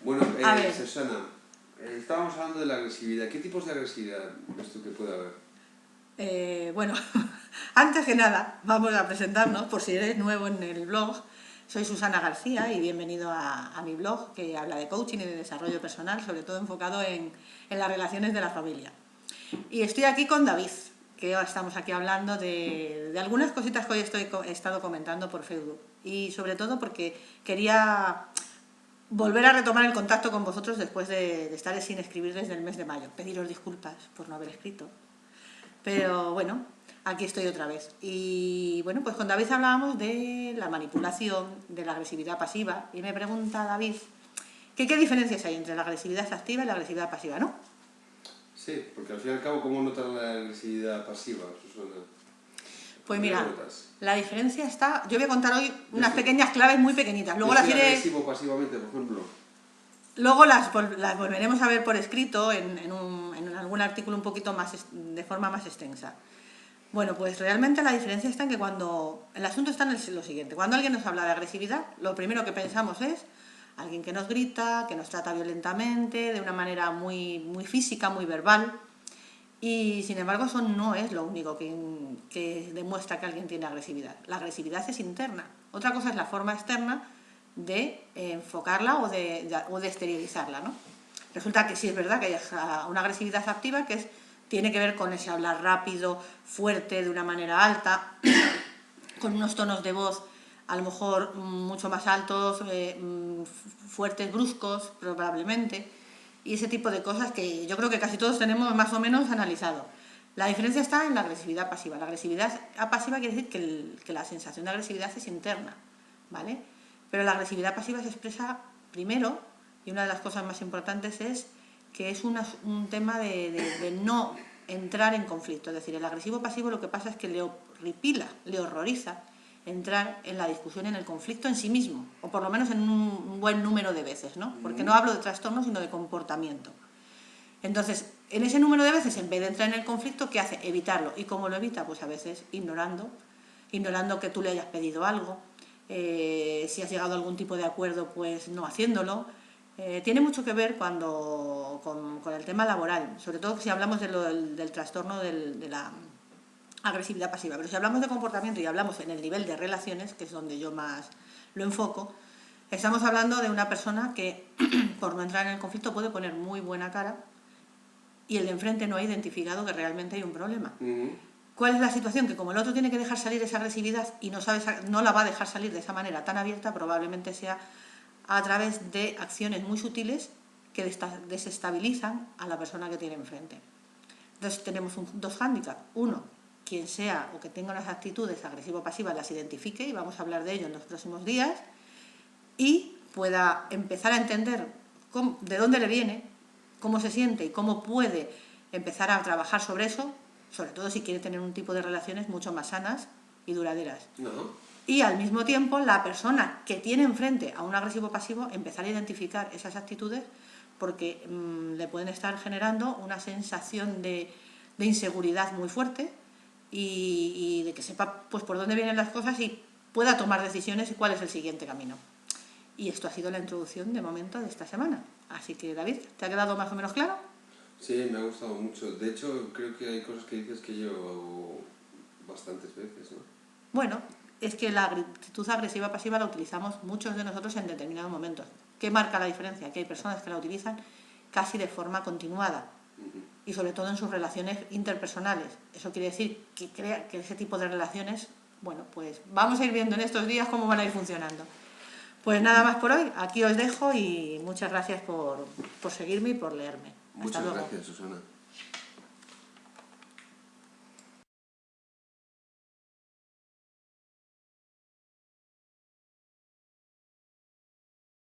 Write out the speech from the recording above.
Bueno, A ver. Susana, estábamos hablando de la agresividad. ¿Qué tipos de agresividad ves tú que puede haber? Bueno, antes que nada, vamos a presentarnos, por si eres nuevo en el blog. Soy Susana García y bienvenido a mi blog, que habla de coaching y de desarrollo personal, sobre todo enfocado en las relaciones de la familia. Y estoy aquí con David, que hoy estamos aquí hablando de algunas cositas que hoy he estado comentando por Facebook. Y sobre todo porque quería volver a retomar el contacto con vosotros después de estar sin escribir desde el mes de mayo. Pediros disculpas por no haber escrito. Pero bueno, aquí estoy otra vez. Y bueno, pues con David hablábamos de la manipulación, de la agresividad pasiva. Y me pregunta David, ¿qué diferencias hay entre la agresividad activa y la agresividad pasiva, no? Sí, porque al fin y al cabo, ¿cómo notas la agresividad pasiva, Susana? Pues ¿Qué mira, notas? la diferencia está... Yo voy a contar hoy unas pequeñas claves muy pequeñitas. Luego Yo las soy iré... agresivo pasivamente, por ejemplo. Luego las volveremos a ver por escrito en algún artículo un poquito más, de forma más extensa. Bueno, pues realmente la diferencia está en que cuando... El asunto está en lo siguiente. Cuando alguien nos habla de agresividad, lo primero que pensamos es alguien que nos grita, que nos trata violentamente, de una manera muy física, muy verbal. Y sin embargo eso no es lo único que demuestra que alguien tiene agresividad. La agresividad es interna. Otra cosa es la forma externa de enfocarla o de exteriorizarla, ¿no? Resulta que sí es verdad que hay una agresividad activa que tiene que ver con ese hablar rápido, fuerte, de una manera alta, con unos tonos de voz a lo mejor mucho más altos, fuertes, bruscos, probablemente, y ese tipo de cosas que yo creo que casi todos tenemos más o menos analizado. La diferencia está en la agresividad pasiva. La agresividad pasiva quiere decir que la sensación de agresividad es interna, ¿vale? Pero la agresividad pasiva se expresa primero, y una de las cosas más importantes es que es un tema de no entrar en conflicto. Es decir, el agresivo pasivo lo que pasa es que le horripila, le horroriza entrar en la discusión, en el conflicto en sí mismo, o por lo menos en un buen número de veces, ¿no? Porque no hablo de trastorno, sino de comportamiento. Entonces, en ese número de veces, en vez de entrar en el conflicto, ¿qué hace? Evitarlo. ¿Y cómo lo evita? Pues a veces ignorando que tú le hayas pedido algo, si has llegado a algún tipo de acuerdo, pues no haciéndolo. Tiene mucho que ver con el tema laboral, sobre todo si hablamos del trastorno de la agresividad pasiva. Pero si hablamos de comportamiento y hablamos en el nivel de relaciones, que es donde yo más lo enfoco, estamos hablando de una persona que, por no entrar en el conflicto, puede poner muy buena cara y el de enfrente no ha identificado que realmente hay un problema. ¿Cuál es la situación? Que como el otro tiene que dejar salir esa agresividad y no la va a dejar salir de esa manera tan abierta, probablemente sea a través de acciones muy sutiles que desestabilizan a la persona que tiene enfrente. Entonces tenemos dos hándicaps. Uno, quien sea o que tenga unas actitudes agresivo-pasivas las identifique, y vamos a hablar de ello en los próximos días, y pueda empezar a entender de dónde le viene, cómo se siente y cómo puede empezar a trabajar sobre eso, sobre todo si quiere tener un tipo de relaciones mucho más sanas y duraderas. Y al mismo tiempo, la persona que tiene enfrente a un agresivo pasivo, empezar a identificar esas actitudes porque le pueden estar generando una sensación de inseguridad muy fuerte y de que sepa pues por dónde vienen las cosas y pueda tomar decisiones y cuál es el siguiente camino. Y esto ha sido la introducción de momento de esta semana. Así que, David, ¿te ha quedado más o menos claro? Sí, me ha gustado mucho. De hecho, creo que hay cosas que dices que yo hago bastantes veces, ¿no? Bueno, es que la actitud agresiva pasiva la utilizamos muchos de nosotros en determinados momentos. ¿Qué marca la diferencia? Que hay personas que la utilizan casi de forma continuada y sobre todo en sus relaciones interpersonales. Eso quiere decir que ese tipo de relaciones, bueno, pues vamos a ir viendo en estos días cómo van a ir funcionando. Pues nada más por hoy, aquí os dejo y muchas gracias por seguirme y por leerme. Hasta Muchas luego. gracias, Susana.